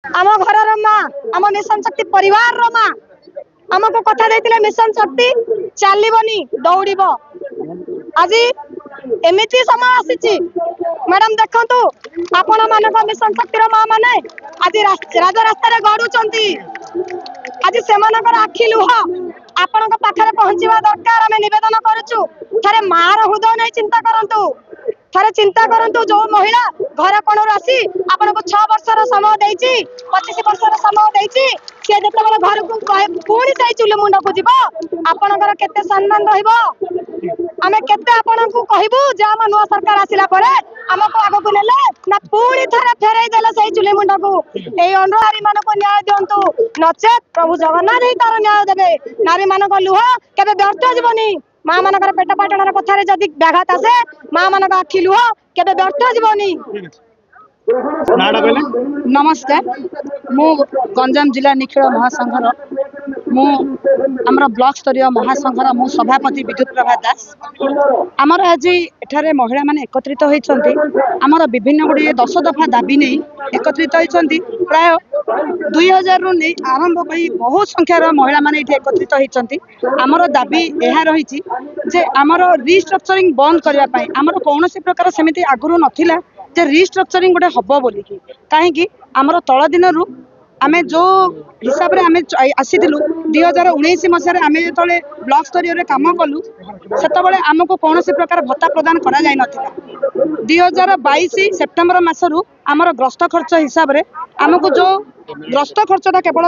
आम घर माँ आम मिशन शक्ति परिवार माँ आमको कथा देते मिशन शक्ति चलनी दौड़ आज एमती समय आसी मैडम देखु आपण मान मिशन शक्ति माँ मैंने आज राजरास्त गड़ुंट आज से आखि लुह आपण पाखे पहुंचवा दरकार आम नवेदन करुचु थे माँ हृदय नहीं चिंता करूँ थे चिंता करूँ जो महिला घर कोणर आसी आपन को 6 वर्षर समय देछि 25 वर्षर समय देछि से जतबे घर को पुणी से चुले मुंड को जीव आपनकर केते सम्मान रहिबो आमे केते आपन को कहबू जे हम नुआ सरकार आसिला परे हमको आगो को नेले ना पुणी थरे फेरई देले से चुले मुंड को एई अनुहारी मान को न्याय दियंतु नचेत प्रभु जगन्नाथ ही तार न्याय देबे नारी मान को लुह केबे व्यर्थ जीवनी माँ मानकर पेट पाटणार कथार जदि व्याघात आसे माँ मान आखि लुह केबे व्यर्थ जीवनी। नमस्कार मु गंजाम जिला निखिल महासंघर मु आमर ब्लॉक स्तरीय महासंघर मु सभापति विद्युत प्रभा दास आमर आज एठारे महिला माने एकत्रित होइछंती आमर विभिन्न गुडी 10 दफा दाबी नहीं एकत्रित होइछंती प्राय 2000 रु नहीं आरंभ करी बहुत संख्यार महिला माने एठी एकत्रित होइछंती आमर दाबी एहा रहिछि जे आमर रिस्ट्रक्चरिंग बंद करबा पई आमर कोनोसी प्रकार समिति आगुरु नथिला जे रिस्ट्रक्चरिंग गोटे हब बोली कहीं आमर तल दिन रु आमे जो हिसाब रे आमे आसीथिलु 2019 मसिया आमे जतले ब्लॉक स्तरीय काम कलु सेतबेले आमको कौनसी प्रकार भत्ता प्रदान करा जाय नथिला 2022 सेप्टेम्बर मासरु आमर ग्रस्त खर्च हिसाब रे आमको जो ग्रस्त खर्चटा केवल